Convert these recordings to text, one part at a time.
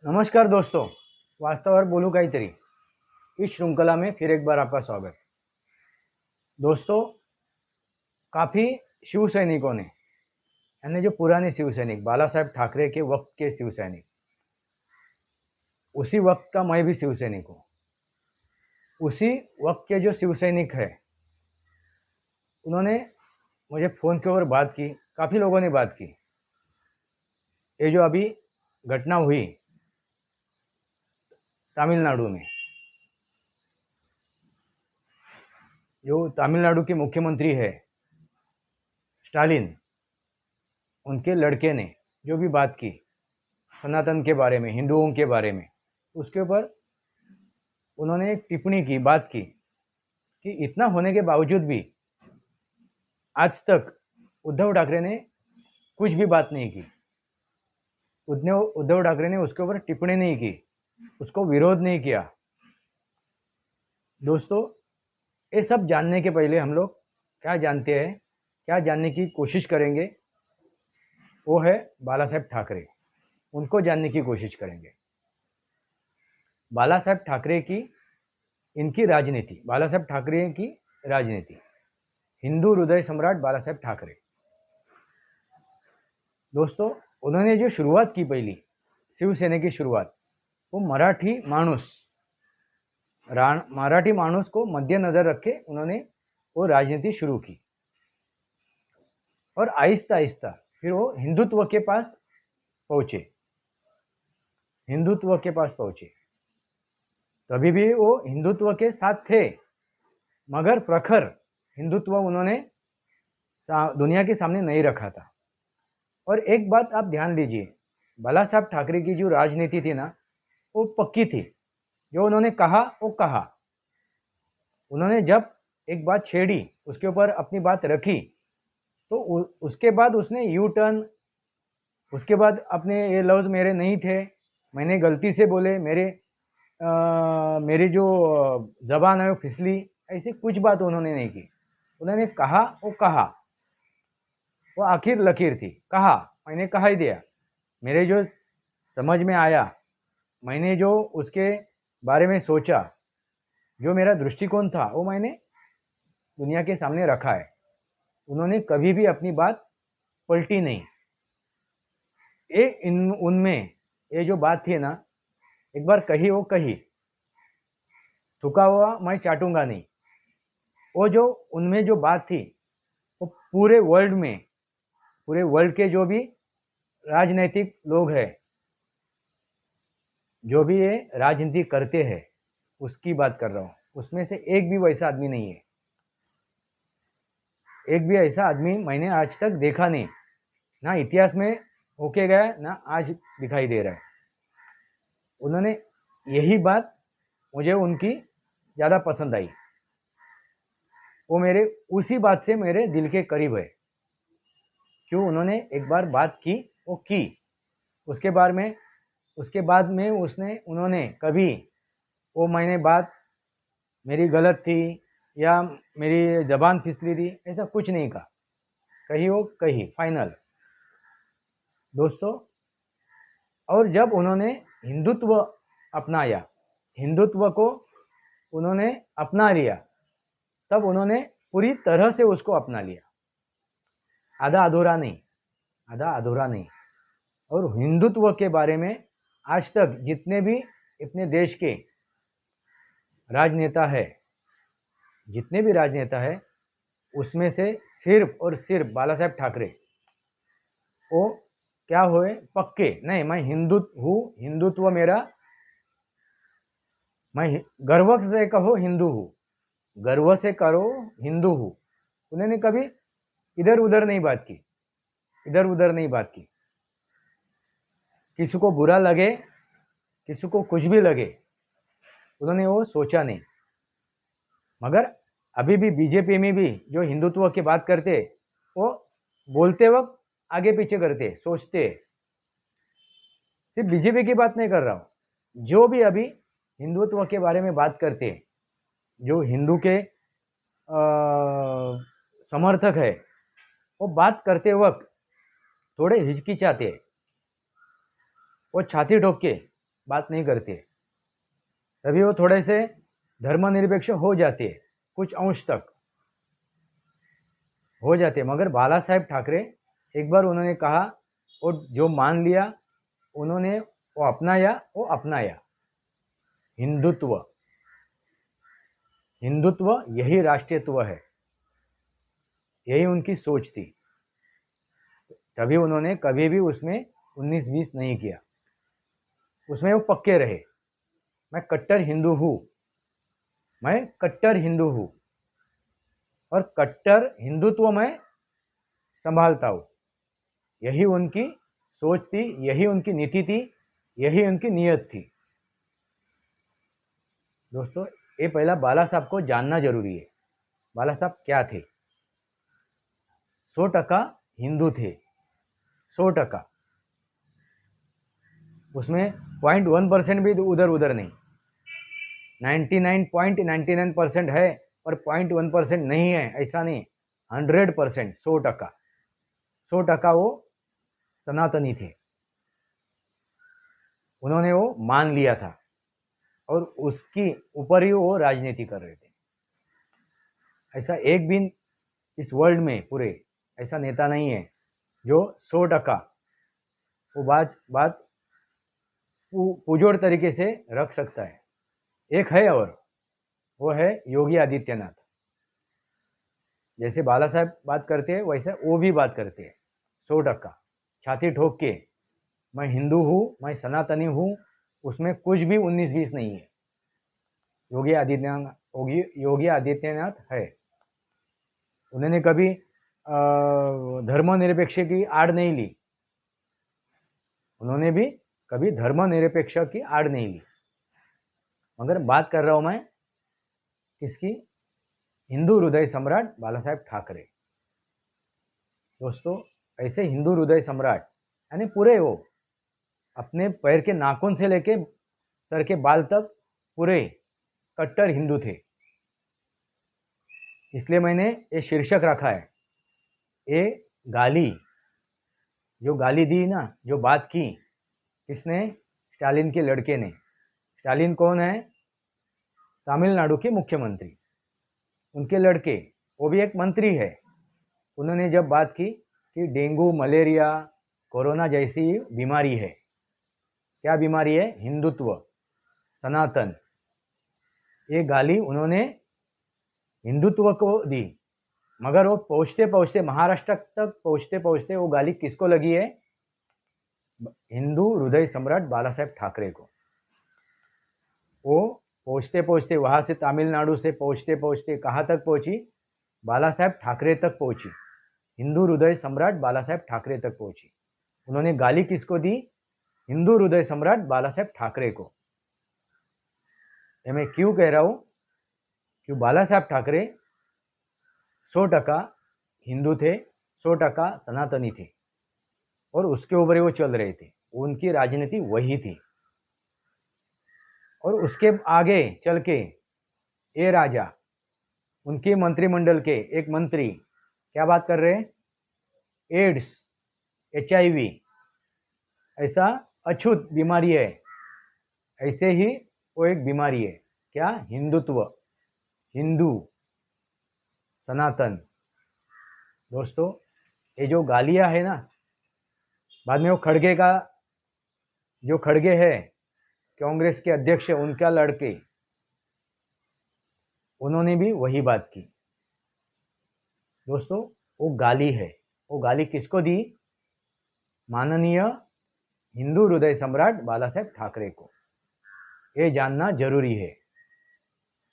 नमस्कार दोस्तों, वास्तवावर बोलू काहीतरी इस श्रृंखला में फिर एक बार आपका स्वागत। दोस्तों, काफ़ी शिव सैनिकों ने यानी जो पुराने शिव सैनिक बाला साहेब ठाकरे के वक्त के शिव सैनिक, उसी वक्त का मैं भी शिव सैनिक हूँ। उसी वक्त के जो शिव सैनिक है उन्होंने मुझे फ़ोन के ऊपर बात की, काफ़ी लोगों ने बात की। ये जो अभी घटना हुई तमिलनाडु में, जो तमिलनाडु के मुख्यमंत्री है स्टालिन, उनके लड़के ने जो भी बात की सनातन के बारे में, हिंदुओं के बारे में, उसके ऊपर उन्होंने एक टिप्पणी की, बात की कि इतना होने के बावजूद भी आज तक उद्धव ठाकरे ने कुछ भी बात नहीं की। उद्धव ठाकरे ने उसके ऊपर टिप्पणी नहीं की, उसको विरोध नहीं किया। दोस्तों, ये सब जानने के पहले हम लोग क्या जानते हैं, क्या जानने की कोशिश करेंगे, वो है बाला साहेब ठाकरे। उनको जानने की कोशिश करेंगे। बाला साहेब ठाकरे की, इनकी राजनीति, बाला साहेब ठाकरे की राजनीति, हिंदू हृदय सम्राट बाला साहेब ठाकरे। दोस्तों, उन्होंने जो शुरुआत की पहली शिवसेना की शुरुआत, वो मराठी मानुस को मद्देनजर रखे उन्होंने वो राजनीति शुरू की। और आहिस्ता आहिस्ता फिर वो हिंदुत्व के पास पहुंचे। तभी भी वो हिंदुत्व के साथ थे, मगर प्रखर हिंदुत्व उन्होंने दुनिया के सामने नहीं रखा था। और एक बात आप ध्यान दीजिए, बाला साहब ठाकरे की जो राजनीति थी ना, वो पक्की थी। जो उन्होंने कहा वो कहा। उन्होंने जब एक बात छेड़ी, उसके ऊपर अपनी बात रखी, तो उसके बाद उसने यू टर्न, उसके बाद अपने ये लफ्ज़ मेरे नहीं थे, मैंने गलती से बोले, मेरी जो ज़बान है वो फिसली, ऐसी कुछ बात उन्होंने नहीं की। उन्होंने कहा वो कहा, वो आखिर लकीर थी। कहा, मैंने कहा ही दिया। मेरे जो समझ में आया, मैंने जो उसके बारे में सोचा, जो मेरा दृष्टिकोण था, वो मैंने दुनिया के सामने रखा है। उन्होंने कभी भी अपनी बात पलटी नहीं। उनमें ये जो बात थी ना, एक बार कही वो कही, थूका हुआ मैं चाटूंगा नहीं। वो जो उनमें जो बात थी, वो पूरे वर्ल्ड के जो भी राजनीतिक लोग हैं, जो भी ये राजनीति करते हैं, उसकी बात कर रहा हूँ। उसमें से एक भी वैसा आदमी नहीं है। एक भी ऐसा आदमी मैंने आज तक देखा नहीं, ना इतिहास में होके गया, ना आज दिखाई दे रहा है। उन्होंने यही बात मुझे उनकी ज़्यादा पसंद आई। वो मेरे उसी बात से मेरे दिल के करीब है। क्यों? उन्होंने एक बार बात की, वो की, उसके बाद में उन्होंने कभी वो मैंने बात मेरी गलत थी या मेरी ज़बान फिसली थी, ऐसा कुछ नहीं कहा। कही वो कही, फाइनल। दोस्तों, और जब उन्होंने हिंदुत्व अपनाया, हिंदुत्व को उन्होंने अपना लिया, तब उन्होंने पूरी तरह से उसको अपना लिया, आधा अधूरा नहीं। और हिंदुत्व के बारे में आज तक जितने भी अपने देश के राजनेता है, उसमें से सिर्फ और सिर्फ बाला साहेब ठाकरे वो क्या हुए, पक्के नहीं, मैं हिंदुत्व मेरा, मैं गर्व से कहो हिंदू हूँ, गर्व से करो हिंदू हूँ। उन्होंने कभी इधर उधर नहीं बात की। किसी को बुरा लगे, किसी को कुछ भी लगे, उन्होंने वो सोचा नहीं। मगर अभी भी बीजेपी में भी जो हिंदुत्व की बात करते, वो बोलते वक्त आगे पीछे करते, सोचते। सिर्फ बीजेपी की बात नहीं कर रहा हूँ, जो भी अभी हिंदुत्व के बारे में बात करते, जो हिंदू के समर्थक है, वो बात करते वक्त थोड़े हिचकिचाते, वो छाती ठोक के बात नहीं करते, तभी वो थोड़े से धर्मनिरपेक्ष हो जाते हैं, कुछ अंश तक हो जाते। मगर बाला साहेब ठाकरे एक बार उन्होंने कहा और जो मान लिया उन्होंने, वो अपनाया हिंदुत्व। हिंदुत्व यही राष्ट्रीयत्व है, यही उनकी सोच थी। तभी उन्होंने कभी भी उसमें 19-20 नहीं किया, उसमें वो पक्के रहे। मैं कट्टर हिंदू हूँ, मैं कट्टर हिंदू हूँ और कट्टर हिंदुत्व में संभालता हूँ। यही उनकी सोच थी, यही उनकी नीति थी, यही उनकी नीयत थी। दोस्तों, ये पहला बाला साहब को जानना जरूरी है। बाला साहब क्या थे? 100% हिंदू थे, 100%। उसमें 0.1% भी उधर उधर नहीं। 99.99% है और 0.1% नहीं है, ऐसा नहीं। 100%, 100%, 100% वो सनातनी थे। उन्होंने वो मान लिया था और उसकी ऊपर ही वो राजनीति कर रहे थे। ऐसा एक भी इस वर्ल्ड में पूरे ऐसा नेता नहीं है जो 100% वो बात पुजोड़ तरीके से रख सकता है। एक है और वो है योगी आदित्यनाथ। जैसे बाला साहब बात करते हैं वैसे वो भी बात करते हैं 100%, छाती ठोक के मैं हिंदू हूँ, मैं सनातनी हूँ, उसमें कुछ भी 19-20 नहीं है। योगी आदित्यनाथ है। उन्होंने कभी धर्मनिरपेक्ष की आड़ नहीं ली, उन्होंने भी कभी धर्मनिरपेक्ष की आड़ नहीं ली। मगर बात कर रहा हूँ मैं किसकी? हिंदू हृदय सम्राट बाला साहेब ठाकरे। दोस्तों, ऐसे हिंदू हृदय सम्राट यानी पूरे वो अपने पैर के नाखून से लेके सर के बाल तक पूरे कट्टर हिंदू थे। इसलिए मैंने ये शीर्षक रखा है, ये गाली, जो गाली दी ना, जो बात की, किसने? स्टालिन के लड़के ने। स्टालिन कौन है? तमिलनाडु के मुख्यमंत्री, उनके लड़के, वो भी एक मंत्री है। उन्होंने जब बात की कि डेंगू, मलेरिया, कोरोना जैसी बीमारी है, क्या बीमारी है? हिंदुत्व, सनातन, ये गाली उन्होंने हिंदुत्व को दी। मगर वो पहुंचते पहुंचते महाराष्ट्र तक पहुंचते पहुंचते वो गाली किसको लगी है? हिंदू हृदय सम्राट बाला साहेब ठाकरे को। वो पहुंचते पहुंचते वहां से तमिलनाडु से पहुंचते पहुंचते कहाँ तक पहुंची? बाला साहेब ठाकरे तक पहुंची। हिंदू हृदय सम्राट बाला साहेब ठाकरे तक पहुंची। उन्होंने गाली किसको दी? हिंदू हृदय सम्राट बाला साहेब ठाकरे को। ये मैं क्यों कह रहा हूं? क्यों बाला साहेब ठाकरे 100% हिंदू थे, 100% सनातनी थे और उसके ऊपर ही वो चल रहे थे। उनकी राजनीति वही थी। और उसके आगे चल के ये राजा, उनके मंत्रिमंडल के एक मंत्री क्या बात कर रहे हैं? एड्स, HIV ऐसा अछूत बीमारी है, ऐसे ही वो एक बीमारी है। क्या? हिंदुत्व, हिंदू, सनातन। दोस्तों, ये जो गालियां है ना, बाद में वो खड़गे का, जो खड़गे है कांग्रेस के अध्यक्ष, उनका लड़के, उन्होंने भी वही बात की। दोस्तों, वो गाली है। वो गाली किसको दी? माननीय हिंदू हृदय सम्राट बाला साहेब ठाकरे को। ये जानना जरूरी है।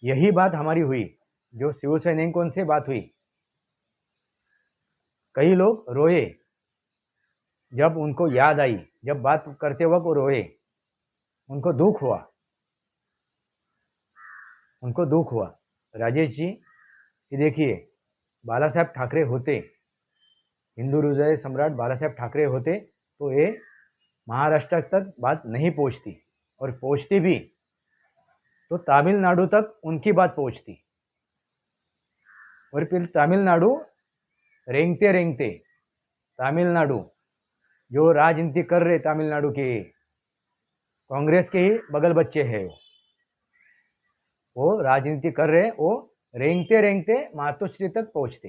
यही बात हमारी हुई, जो शिवसैनिकों से बात हुई। कई लोग रोए जब उनको याद आई, जब बात करते वक्त वो रोए, उनको दुख हुआ, उनको दुख हुआ। राजेश जी, ये देखिए, बाला साहेब ठाकरे होते, हिंदू हृदय सम्राट बाला साहेब ठाकरे होते तो ये महाराष्ट्र तक बात नहीं पहुंचती, और पहुंचती भी तो तमिलनाडु तक उनकी बात पहुंचती। और फिर तमिलनाडु रेंगते रेंगते, तमिलनाडु जो राजनीति कर रहे तमिलनाडु के, कांग्रेस के ही बगल बच्चे हैं वो राजनीति कर रहे, वो रेंगते रेंगते मातोश्री तक पहुंचते,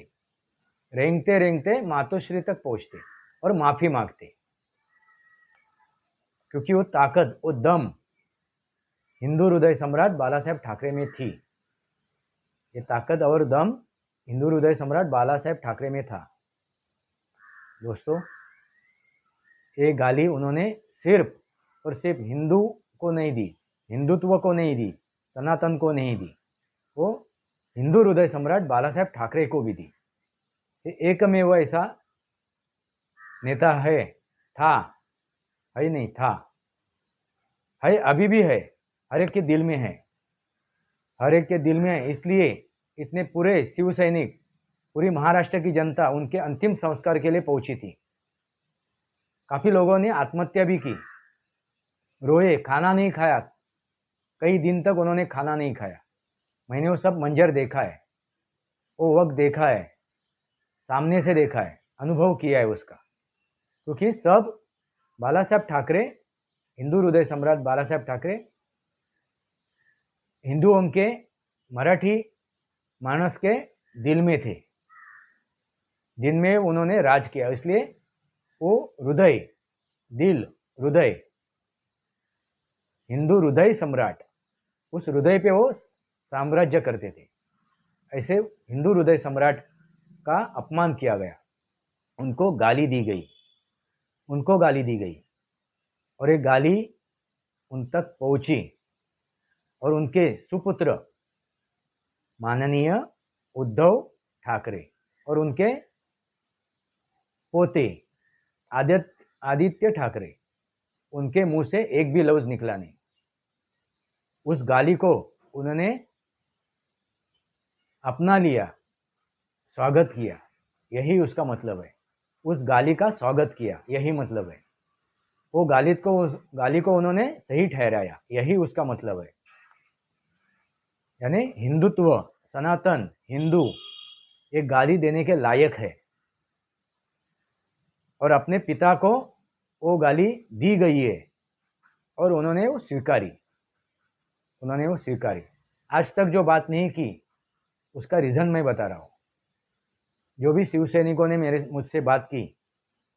रेंगते रेंगते मातोश्री तक पहुंचते और माफी मांगते, क्योंकि वो ताकत, वो दम हिंदू हृदय सम्राट बाला साहेब ठाकरे में थी। ये ताकत और दम हिंदू हृदय सम्राट बाला साहेब ठाकरे में था। दोस्तों, ये गाली उन्होंने सिर्फ और सिर्फ हिंदू को नहीं दी, हिंदुत्व को नहीं दी, सनातन को नहीं दी, वो हिंदू हृदय सम्राट बाला साहेब ठाकरे को भी दी। ये एकमेव ऐसा नेता है, था, है नहीं, था, है, अभी भी है, हर एक के दिल में है, हर एक के दिल में है। इसलिए इतने पूरे शिव सैनिक, पूरी महाराष्ट्र की जनता उनके अंतिम संस्कार के लिए पहुंची थी। काफी लोगों ने आत्महत्या भी की, रोए, खाना नहीं खाया, कई दिन तक उन्होंने खाना नहीं खाया। मैंने वो सब मंजर देखा है, वो वक्त देखा है, सामने से देखा है, अनुभव किया है उसका, क्योंकि सब बाला साहेब ठाकरे, हिंदू हृदय सम्राट बाला साहेब ठाकरे हिंदुओं के, मराठी मानस के दिल में थे, जिनमें उन्होंने राज किया। इसलिए वो हृदय, दिल, हृदय, हिंदू हृदय सम्राट, उस हृदय पे वो साम्राज्य करते थे। ऐसे हिंदू हृदय सम्राट का अपमान किया गया, उनको गाली दी गई, उनको गाली दी गई, और ये गाली उन तक पहुंची, और उनके सुपुत्र माननीय उद्धव ठाकरे और उनके पोते आदित्य ठाकरे, उनके मुंह से एक भी लफ्ज निकला नहीं। उस गाली को उन्होंने अपना लिया, स्वागत किया, यही उसका मतलब है। उस गाली का स्वागत किया, यही मतलब है। वो गाली को उन्होंने सही ठहराया, यही उसका मतलब है। यानी हिंदुत्व, सनातन, हिंदू ये गाली देने के लायक है, और अपने पिता को वो गाली दी गई है और उन्होंने वो स्वीकारी, उन्होंने वो स्वीकारी। आज तक जो बात नहीं की उसका रीजन मैं बता रहा हूँ। जो भी शिव सैनिकों ने मुझसे बात की,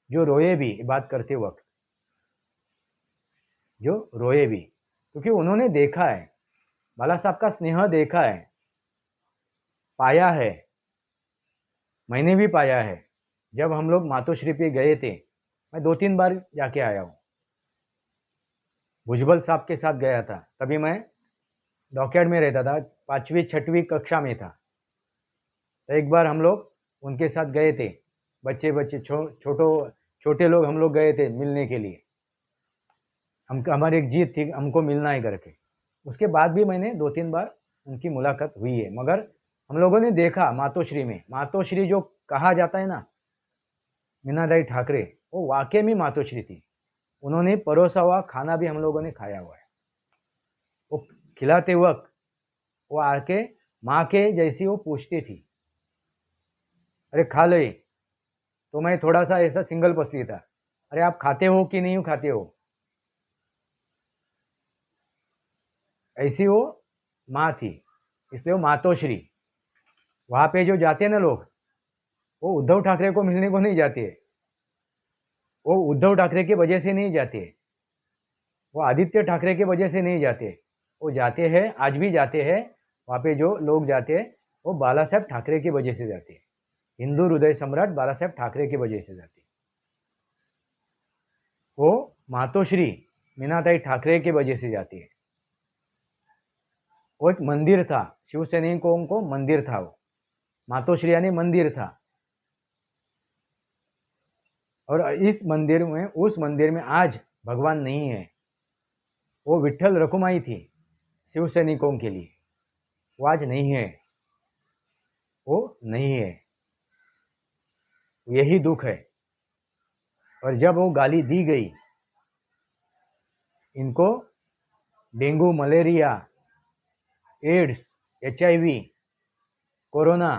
जो रोए भी बात करते वक्त, जो रोए भी, क्योंकि उन्होंने देखा है, बाला साहब का स्नेह देखा है, पाया है, मैंने भी पाया है। जब हम लोग मातोश्री पे गए थे, मैं 2-3 बार जाके आया हूँ। भुजबल साहब के साथ गया था, तभी मैं डॉकयार्ड में रहता था, 5वीं 6वीं कक्षा में था। तो एक बार हम लोग उनके साथ गए थे, बच्चे छोटे लोग हम लोग गए थे मिलने के लिए। हमारी एक जीत थी, हमको मिलना है करके। उसके बाद भी मैंने 2-3 बार उनकी मुलाकात हुई है, मगर हम लोगों ने देखा मातोश्री में, मातोश्री जो कहा जाता है ना, मीनादाई ठाकरे, वो वाकई में मातोश्री थी। उन्होंने परोसा हुआ खाना भी हम लोगों ने खाया हुआ है। वो खिलाते वक्त वो आके माँ के जैसी वो पूछती थी, अरे खा ले, तो मैं थोड़ा सा ऐसा सिंगल पसली था, अरे आप खाते हो कि नहीं खाते हो, ऐसी वो माँ थी। इसलिए वो मातोश्री। वहां पे जो जाते हैं ना लोग, वो उद्धव ठाकरे को मिलने को नहीं जाते, वो उद्धव ठाकरे की वजह से नहीं जाते, वो आदित्य ठाकरे की वजह से नहीं जाते, वो जाते हैं, आज भी जाते हैं। वहाँ पे जो लोग जाते हैं वो बाला साहेब ठाकरे की वजह से जाते हैं, हिंदू हृदय सम्राट बाला साहेब ठाकरे की वजह से जाते हैं। वो मातोश्री मीनाताई ठाकरे की वजह से जाती है। वो एक मंदिर था, शिव सैनिकों को मंदिर था, वो मातोश्री यानी मंदिर था। और इस मंदिर में, उस मंदिर में आज भगवान नहीं है। वो विठ्ठल रखुमाई थी शिव सैनिकों के लिए, वो आज नहीं है, वो नहीं है, यही दुख है। और जब वो गाली दी गई, इनको dengue, malaria, AIDS, HIV, corona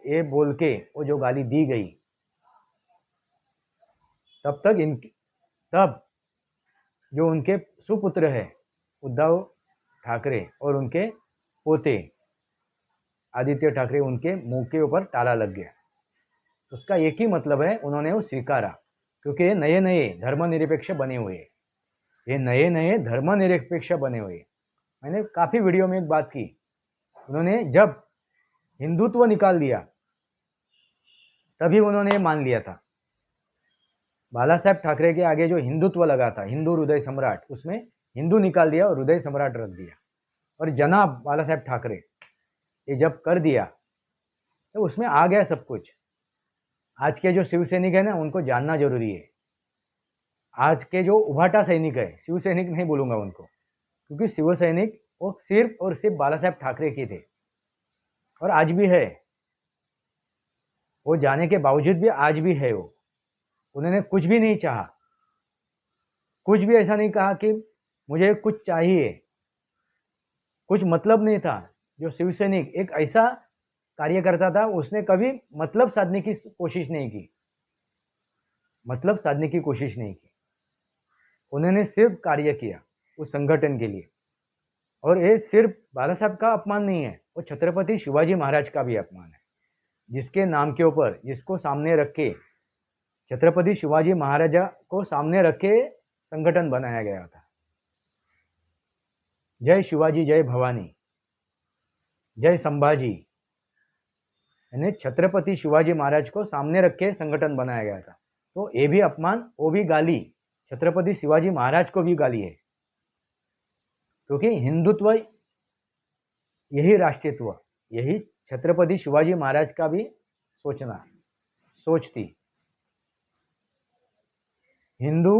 ये बोल के वो जो गाली दी गई, तब जो उनके सुपुत्र है उद्धव ठाकरे और उनके पोते आदित्य ठाकरे, उनके मुंह के ऊपर ताला लग गया। उसका एक ही मतलब है, उन्होंने वो स्वीकारा, क्योंकि ये नए नए धर्मनिरपेक्ष बने हुए, ये नए नए धर्मनिरपेक्ष बने हुए। मैंने काफ़ी वीडियो में एक बात की, उन्होंने जब हिंदुत्व निकाल दिया तभी उन्होंने मान लिया था। बाला साहेब ठाकरे के आगे जो हिंदुत्व लगा था, हिंदू हृदय सम्राट, उसमें हिंदू निकाल दिया और हृदय सम्राट रख दिया। और जनाब बाला साहेब ठाकरे ये जब कर दिया तो उसमें आ गया सब कुछ। आज के जो शिव सैनिक है ना, उनको जानना जरूरी है। आज के जो उभाटा सैनिक है, शिव सैनिक नहीं बोलूँगा उनको, क्योंकि शिव सैनिक वो सिर्फ और सिर्फ बाला साहेब ठाकरे के थे और आज भी है। वो जाने के बावजूद भी आज भी है वो। उन्होंने कुछ भी नहीं चाहा, कुछ भी ऐसा नहीं कहा कि मुझे कुछ चाहिए, कुछ मतलब नहीं था। जो शिव सैनिक एक ऐसा कार्य करता था, उसने कभी मतलब साधने की कोशिश नहीं की, मतलब साधने की कोशिश नहीं की। उन्होंने सिर्फ कार्य किया उस संगठन के लिए। और ये सिर्फ बाला साहब का अपमान नहीं है, वो छत्रपति शिवाजी महाराज का भी अपमान है, जिसके नाम के ऊपर, जिसको सामने रख के, छत्रपति शिवाजी महाराजा को सामने रख के संगठन बनाया गया था। जय शिवाजी, जय भवानी, जय संभाजी, यानी छत्रपति शिवाजी महाराज को सामने रख के संगठन बनाया गया था। तो ये भी अपमान, वो भी गाली, छत्रपति शिवाजी महाराज को भी गाली है, क्योंकि हिंदुत्व यही राष्ट्रीयत्व, यही छत्रपति शिवाजी महाराज का भी सोच थी। हिंदू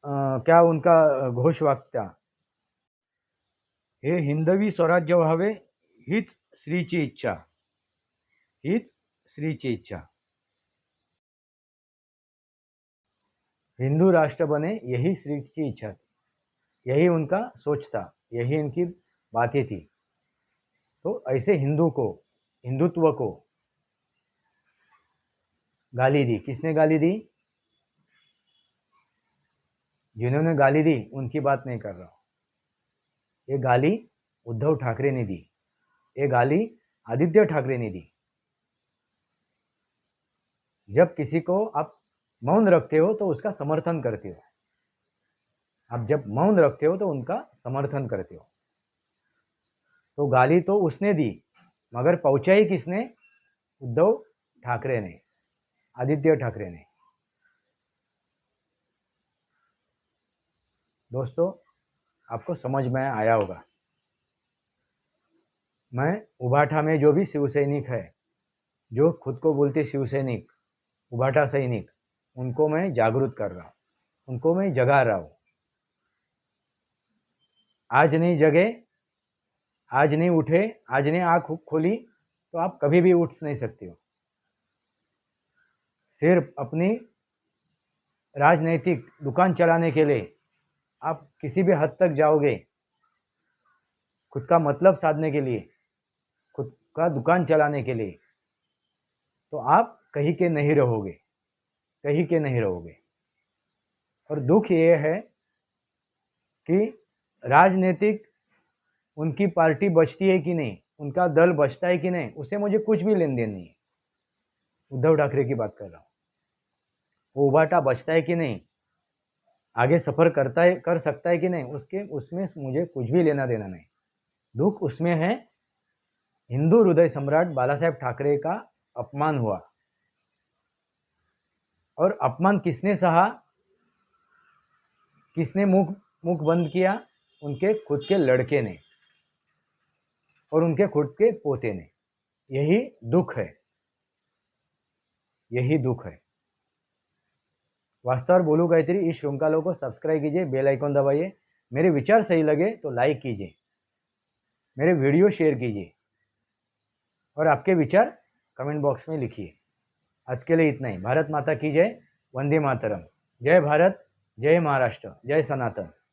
क्या उनका घोषवाक्य, हे हिंदवी स्वराज्य व्हावे हीच श्रीची इच्छा, हीच श्रीची इच्छा। हिंदू राष्ट्र बने, यही श्री की इच्छा थी, यही उनका सोच था, यही उनकी बातें थी। तो ऐसे हिंदुत्व को गाली दी। किसने गाली दी? जिन्होंने गाली दी उनकी बात नहीं कर रहा हूं। ये गाली उद्धव ठाकरे ने दी, ये गाली आदित्य ठाकरे ने दी। जब किसी को आप मौन रखते हो तो उसका समर्थन करते हो, आप जब मौन रखते हो तो उनका समर्थन करते हो। तो गाली तो उसने दी, मगर पहुंचाई किसने? उद्धव ठाकरे ने, आदित्य ठाकरे ने। दोस्तों, आपको समझ में आया होगा। मैं उभाटा में जो भी शिव सैनिक है, जो खुद को बोलते शिव सैनिक, उभाटा सैनिक, उनको मैं जागरूक कर रहा हूँ, उनको मैं जगा रहा हूँ। आज नहीं जगे, आज नहीं उठे, आज नहीं आँख खोली तो आप कभी भी उठ नहीं सकते हो। सिर्फ अपनी राजनीतिक दुकान चलाने के लिए आप किसी भी हद तक जाओगे, खुद का मतलब साधने के लिए, खुद का दुकान चलाने के लिए, तो आप कहीं के नहीं रहोगे, कहीं के नहीं रहोगे। और दुख ये है कि राजनीतिक उनकी पार्टी बचती है कि नहीं, उनका दल बचता है कि नहीं, उससे मुझे कुछ भी लेन देन नहीं है। उद्धव ठाकरे की बात कर रहा हूँ। वो उभाटा बचता है कि नहीं, आगे सफ़र करता है, कर सकता है कि नहीं, उसमें मुझे कुछ भी लेना देना नहीं। दुख उसमें है, हिंदू हृदय सम्राट बाला साहेब ठाकरे का अपमान हुआ। और अपमान किसने सहा, किसने मुख बंद किया? उनके खुद के लड़के ने और उनके खुद के पोते ने। यही दुख है, यही दुख है। वास्तव बोलू गायत्री, इस श्रृंखला को सब्सक्राइब कीजिए, बेल आइकन दबाइए। मेरे विचार सही लगे तो लाइक कीजिए, मेरे वीडियो शेयर कीजिए और आपके विचार कमेंट बॉक्स में लिखिए। आज के लिए इतना ही। भारत माता की जय, वंदे मातरम। जय भारत, जय महाराष्ट्र, जय सनातन।